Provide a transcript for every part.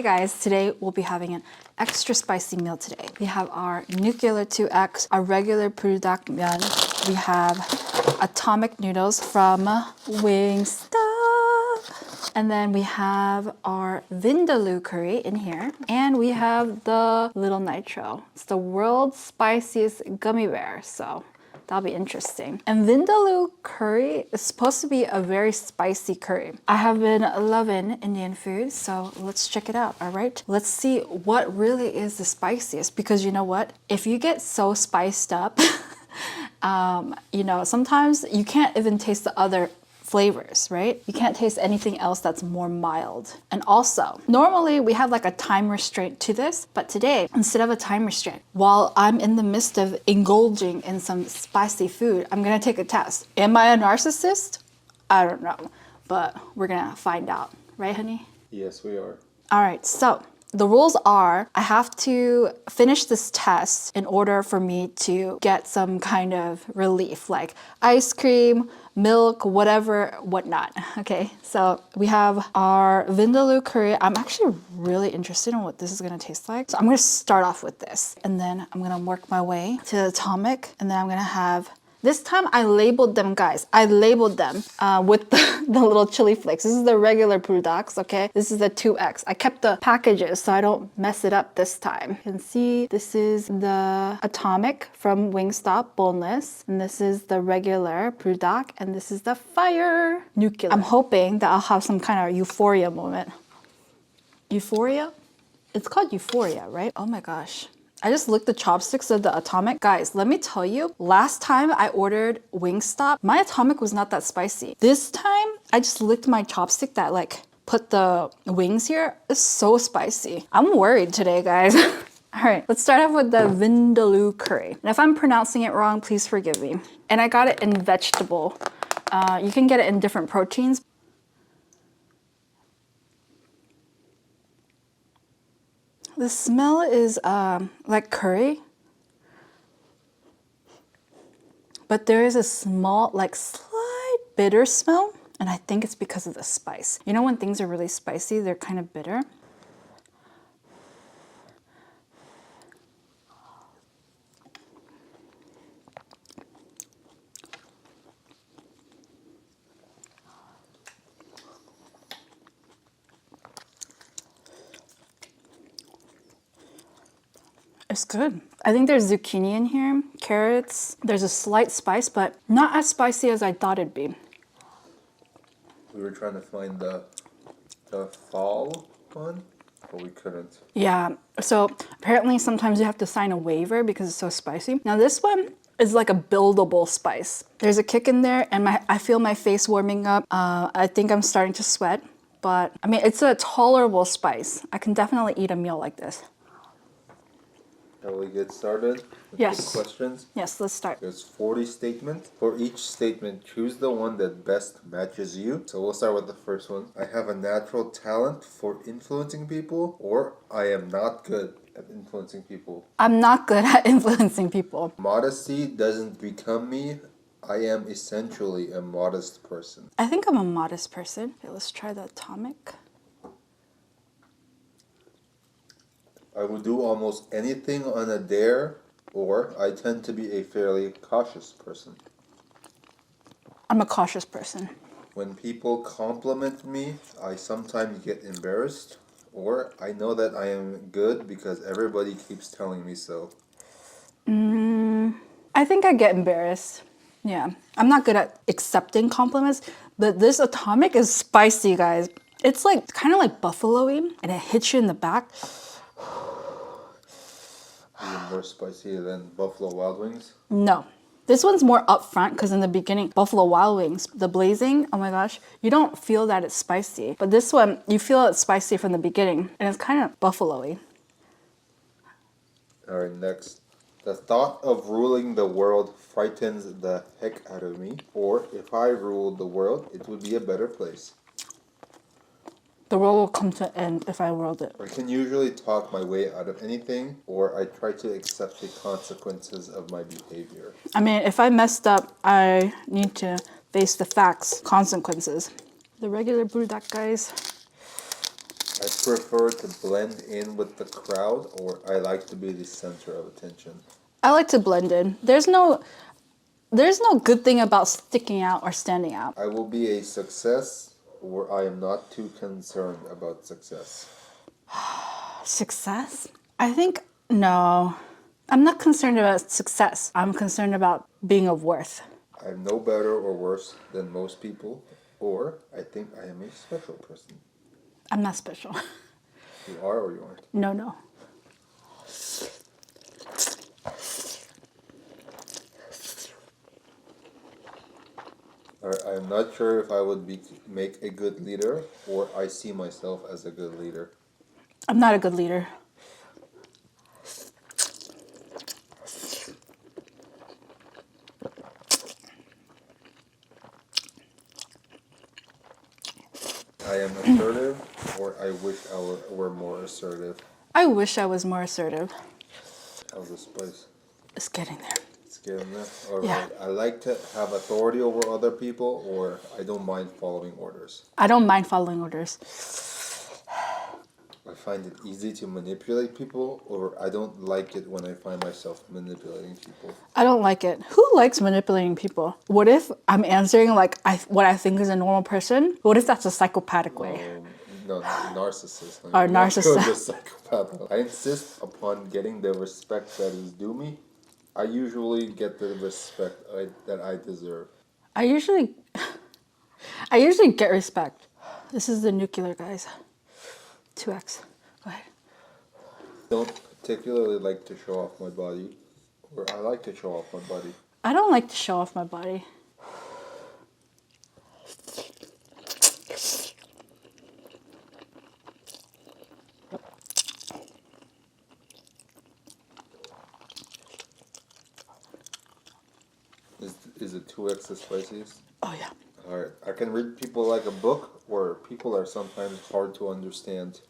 guys, today we'll be having an extra spicy meal today. We have our nuclear 2X, our regular buldak myeon. We have atomic noodles from Wingstop. And then we have our Vindaloo curry in here. And we have the LiL Nitro. It's the world's spiciest gummy bear, so that'll be interesting. And Vindaloo curry is supposed to be a very spicy curry. I have been loving Indian food, so let's check it out, all right? Let's see what really is the spiciest, because you know what? If you get so spiced up, you know, sometimes you can't even taste the other flavors, right? You can't taste anything else that's more mild. And also, normally we have like a time restraint to this, but today, instead of a time restraint, while I'm in the midst of indulging in some spicy food, I'm gonna take a test. Am I a narcissist? I don't know, but we're gonna find out. Right, honey? Yes, we are. All right, so the rules are I have to finish this test in order for me to get some kind of relief, like ice cream, milk, whatever, whatnot. Okay, so we have our Vindaloo curry. I'm actually really interested in what this is gonna taste like. So I'm gonna start off with this, and then I'm gonna work my way to the atomic, and then I'm gonna have, this time I labeled them, guys. I labeled them with the little chili flakes. This is the regular buldak, okay? This is the 2X. I kept the packages so I don't mess it up this time. You can see this is the atomic from Wingstop, boneless. And this is the regular buldak. And this is the fire nuclear. I'm hoping that I'll have some kind of euphoria moment. Euphoria? It's called euphoria, right? Oh my gosh. I just licked the chopsticks of the atomic. Guys, let me tell you, last time I ordered Wingstop, my atomic was not that spicy. This time, I just licked my chopstick that like put the wings here. It's so spicy. I'm worried today, guys. All right, let's start off with the Vindaloo curry. And if I'm pronouncing it wrong, please forgive me. And I got it in vegetable. You can get it in different proteins. The smell is like curry, but there is a small, like slight bitter smell, and I think it's because of the spice. You know when things are really spicy, they're kind of bitter? It's good. I think there's zucchini in here, carrots. There's a slight spice, but not as spicy as I thought it'd be. We were trying to find the fall one, but we couldn't. Yeah, so apparently sometimes you have to sign a waiver because it's so spicy. Now this one is like a buildable spice. There's a kick in there, and I feel my face warming up. I think I'm starting to sweat, but I mean, it's a tolerable spice. I can definitely eat a meal like this. Shall we get started with Yes. the questions? Yes, let's start. There's 40 statements. For each statement, choose the one that best matches you. So we'll start with the first one. I have a natural talent for influencing people, or I am not good at influencing people. I'm not good at influencing people. Modesty doesn't become me. I am essentially a modest person. I think I'm a modest person. Okay, let's try the atomic. I would do almost anything on a dare, or I tend to be a fairly cautious person. I'm a cautious person. When people compliment me, I sometimes get embarrassed, or I know that I am good because everybody keeps telling me so. I think I get embarrassed. Yeah, I'm not good at accepting compliments, but this atomic is spicy, guys. It's like kind of like buffalo-y, and it hits you in the back. Even more spicy than Buffalo Wild Wings. No. This one's more upfront because in the beginning, Buffalo Wild Wings, the blazing, oh my gosh, you don't feel that it's spicy. But this one, you feel it's spicy from the beginning, and it's kind of buffalo-y. All right, next. The thought of ruling the world frightens the heck out of me. Or if I ruled the world, it would be a better place. The world will come to an end if I rolled it. I can usually talk my way out of anything, or I try to accept the consequences of my behavior. I mean, if I messed up, I need to face the facts, consequences. The regular buldak, guys. I prefer to blend in with the crowd, or I like to be the center of attention. I like to blend in. There's no good thing about sticking out or standing out. I will be a success, or I am not too concerned about success. Success? I think no. I'm not concerned about success. I'm concerned about being of worth. I'm no better or worse than most people, or I think I am a special person. I'm not special. You are or you aren't? No, no. I'm not sure if I would make a good leader, or I see myself as a good leader. I'm not a good leader. I am assertive, or I wish I were more assertive. I wish I was more assertive. How's the spice? It's getting there. It's getting there. All Yeah. right. I like to have authority over other people, or I don't mind following orders. I don't mind following orders. I find it easy to manipulate people, or I don't like it when I find myself manipulating people. I don't like it. Who likes manipulating people? What if I'm answering like what I think is a normal person? What if that's a psychopathic way? No, narcissist. Or narcissist. Not psychopath. I insist upon getting the respect that is due me. I usually get the respect that I deserve. I usually get respect. This is the nuclear guys. 2x. Go ahead. Don't particularly like to show off my body, or I like to show off my body. I don't like to show off my body. Is it 2x the spiciest? Oh yeah. Alright, I can read people like a book, or people are sometimes hard to understand.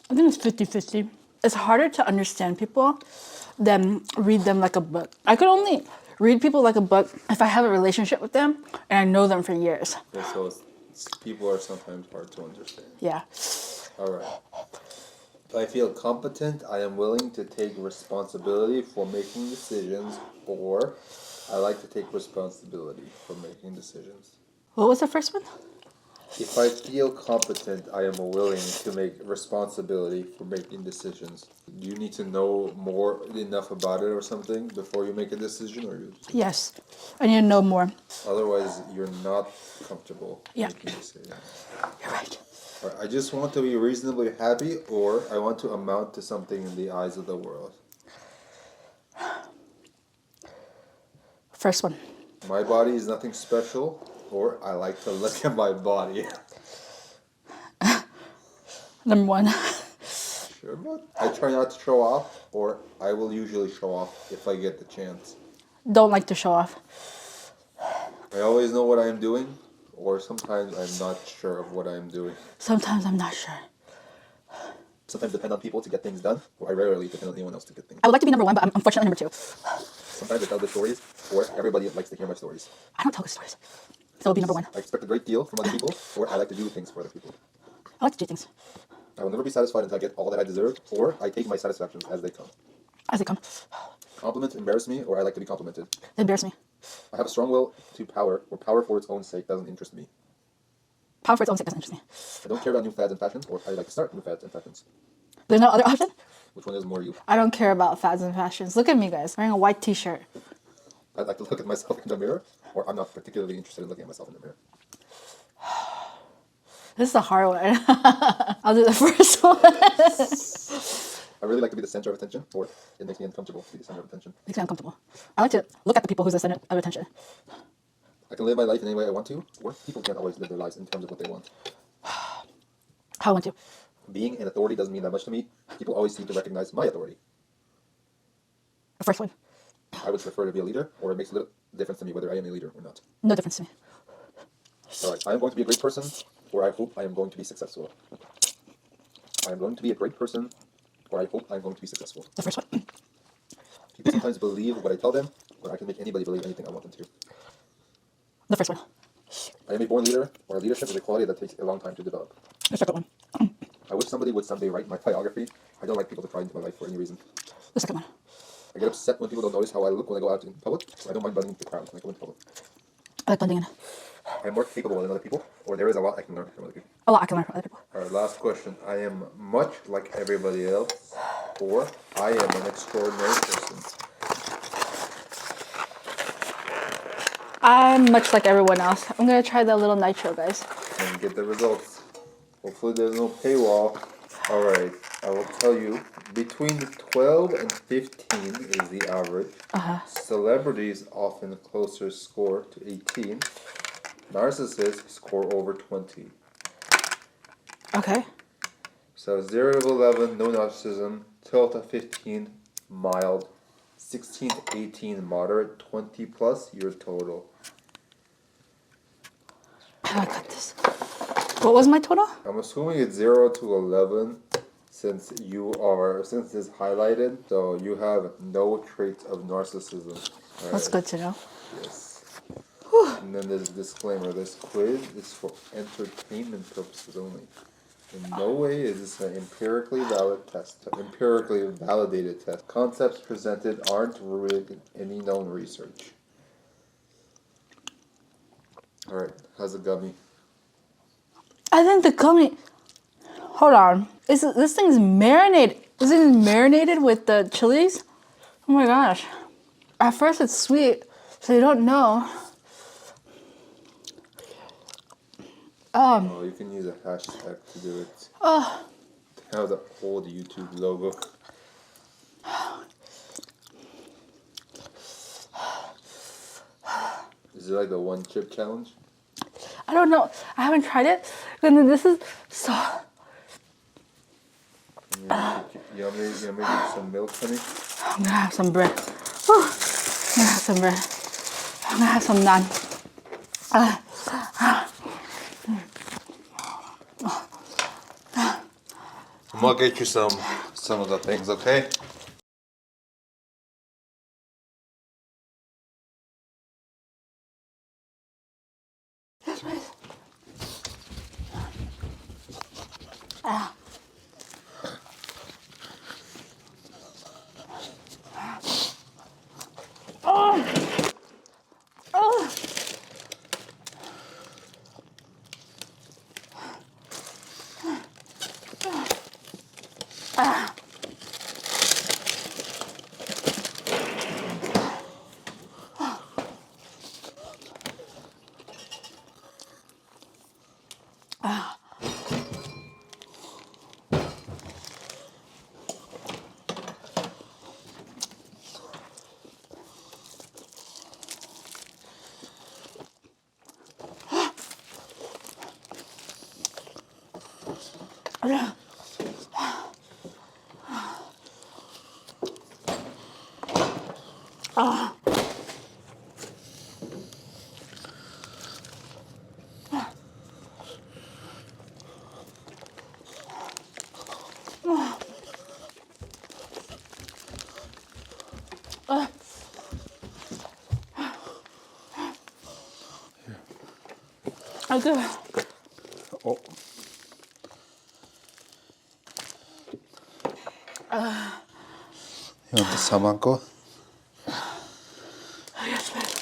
I think it's 50-50. It's harder to understand people than read them like a book. I could only read people like a book if I have a relationship with them and I know them for years. Yeah, so people are sometimes hard to understand. Yeah. Alright. If I feel competent, I am willing to take responsibility for making decisions, or I like to take responsibility for making decisions. What was the first one? If I feel competent, I am willing to make responsibility for making decisions. Do you need to know enough about it or something before you make a decision, or Yes. I need to know more. otherwise you're not comfortable Yeah. making decisions? You're right. I just want to be reasonably happy, or I want to amount to something in the eyes of the world. First one. My body is nothing special, or I like to look at my body. Number one. Sure, but I try not to show off, or I will usually show off if I get the chance. Don't like to show off. I always know what I am doing, or sometimes I'm not sure of what I am doing. Sometimes I'm not sure. Sometimes depend on people to get things done, or I rarely depend on anyone else to get things I done. would like to be number one, but I'm unfortunately number two. Sometimes I tell good stories, or everybody likes to hear my stories. I don't tell good stories. So I'll be number one. I expect a great deal from other people, or I like to do things for other people. I like to do things I will never be satisfied until I get all that I deserve, or I take my satisfactions as they come. as they come. Compliments embarrass me, or I like to be complimented. They embarrass me. I have a strong will to power, or power for its own sake doesn't interest me. Power for its own sake doesn't interest me. I don't care about new fads and fashions, or I like to start new fads and fashions. There's no other option? Which one is more you? I don't care about fads and fashions. Look at me, guys. Wearing a white t-shirt. I like to look at myself in the mirror, or I'm not particularly interested in looking at myself in the mirror. This is a hard one. I'll do the first one. I really like to be the center of attention, or it makes me uncomfortable to be the center of attention. Makes me uncomfortable. I like to look at the people who's the center of attention. I can live my life in any way I want to, or people can't always live their lives in terms of what they want. How I want to. Being an authority doesn't mean that much to me. People always seem to recognize my authority. The first one. I would prefer to be a leader, or it makes a little difference to me whether I am a leader or not. No difference to me. Alright, I am going to be a great person, or I hope I am going to be successful. I am going to be a great person, or I hope I am going to be successful. The first one. People sometimes believe what I tell them, or I can make anybody believe anything I want them to. The first one. I am a born leader, or leadership is a quality that takes a long time to develop. The second one. I wish somebody would someday write my biography. I don't like people to pry into my life for any reason. The second one. I get upset when people don't notice how I look when I go out in public. I don't mind blending into the crowd when I go into public. I like blending in. I'm more capable than other people, or there is a lot I can learn from other people. A lot I can learn from other people. Alright, last question. I am much like everybody else, or I am an extraordinary person. I'm much like everyone else. I'm gonna try the little nitro, guys. And get the results. Hopefully there's no paywall. Alright, I will tell you, between 12 and 15 is the average. Celebrities often closer score to 18. Narcissists score over 20. Okay. So 0 to 11, no narcissism. 12 to 15, mild. 16 to 18, moderate. 20 plus, your total. How do I cut this? What was my total? I'm assuming it's 0 to 11 since it's highlighted. So you have no traits of narcissism. All That's right. good to know. Yes. And then there's a disclaimer. This quiz is for entertainment purposes only. In no way is this an empirically validated test. Concepts presented aren't rooted in any known research. Alright, how's the gummy? I think the gummy. Hold on. This thing's marinated. Is it marinated with the chilies? Oh my gosh. At first it's sweet, so you don't know. Oh, you can use a hashtag to do it. Oh. Now the old YouTube logo. Is it like the one chip challenge? I don't know. I haven't tried it. And this is so. You want me to get some milk, honey? I'm gonna have some bread. Whew. I'm gonna have some bread. I'm gonna have some naan. I'm gonna get you some of the things, okay? Yes, please. I do. Oh. You want the samanko? Yes, please.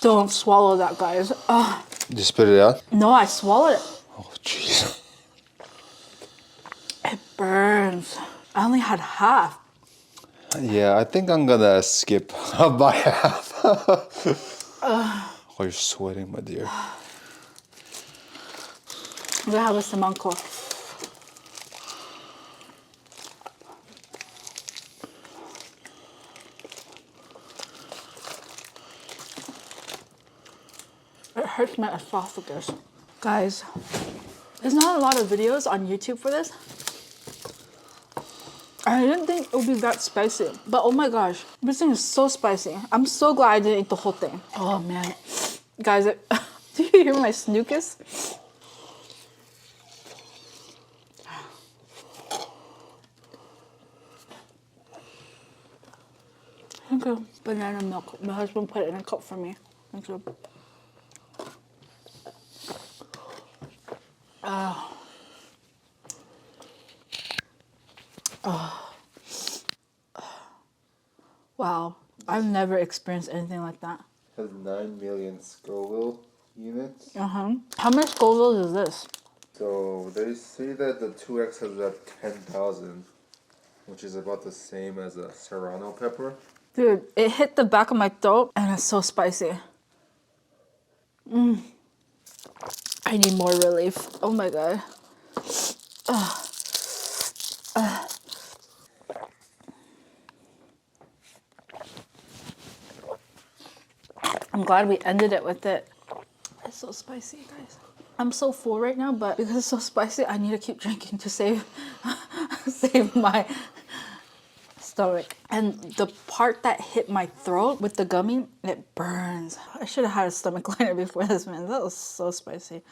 Don't swallow that, guys. Did you spit it out? No, I swallowed it. Oh, jeez. It burns. I only had half. Yeah, I think I'm gonna skip by half. Oh, you're sweating, my dear. I'm gonna have a samanko. It hurts my esophagus. Guys, there's not a lot of videos on YouTube for this. I didn't think it would be that spicy, but oh my gosh, this thing is so spicy. I'm so glad I didn't eat the whole thing. Oh man. Guys, do you hear my snookus? Thank you. Banana milk. My husband put it in a cup for me. Thank you. Wow. I've never experienced anything like that. Has 9 million Scoville units. How many Scovilles is this? So they say that the 2X has about 10,000, which is about the same as a serrano pepper. Dude, it hit the back of my throat and it's so spicy. I need more relief. Oh my god. I'm glad we ended it with it. It's so spicy, guys. I'm so full right now, but because it's so spicy, I need to keep drinking to save save my stomach. And the part that hit my throat with the gummy, it burns. I should have had a stomach liner before this, man. That was so spicy.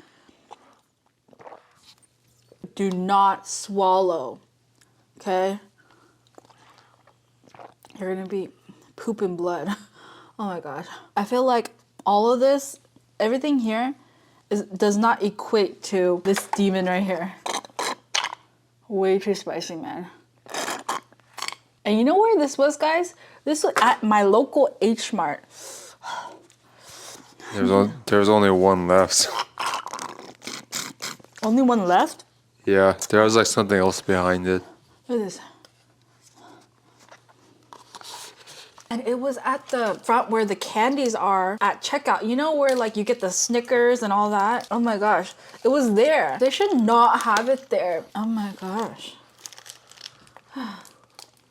Do not swallow, okay? You're gonna be pooping blood. Oh my gosh. I feel like all of this, everything here does not equate to this demon right here. Way too spicy, man. And you know where this was, guys? This was at my local H Mart. There's only one left. Only one left? Yeah, there was like something else behind it. Look at this. And it was at the front where the candies are at checkout. You know where like you get the Snickers and all that? Oh my gosh. It was there. They should not have it there. Oh my gosh.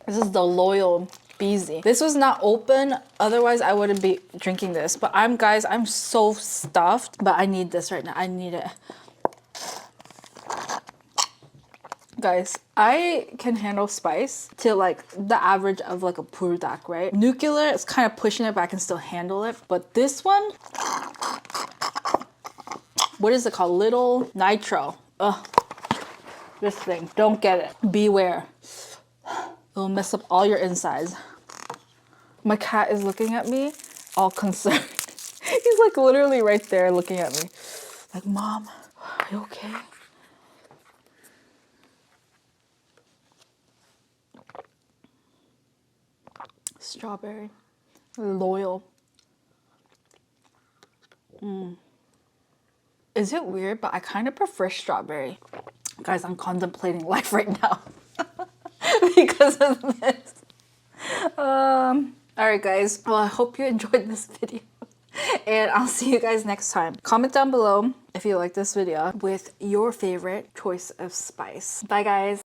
This is the Loyal Beezy. This was not open. Otherwise, I wouldn't be drinking this. But guys, I'm so stuffed. But I need this right now. I need it. Guys, I can handle spice to like the average of like a buldak, right? Nuclear is kind of pushing it, but I can still handle it. But this one, what is it called? LiL Nitro. Ugh, this thing, don't get it. Beware. It'll mess up all your insides. My cat is looking at me, all concerned. He's like literally right there looking at me. Like, Mom, are you okay? Strawberry. Loyal. Is it weird, but I kind of prefer strawberry. Guys, I'm contemplating life right now because of this. Alright guys, well I hope you enjoyed this video and I'll see you guys next time. Comment down below if you like this video with your favorite choice of spice. Bye guys.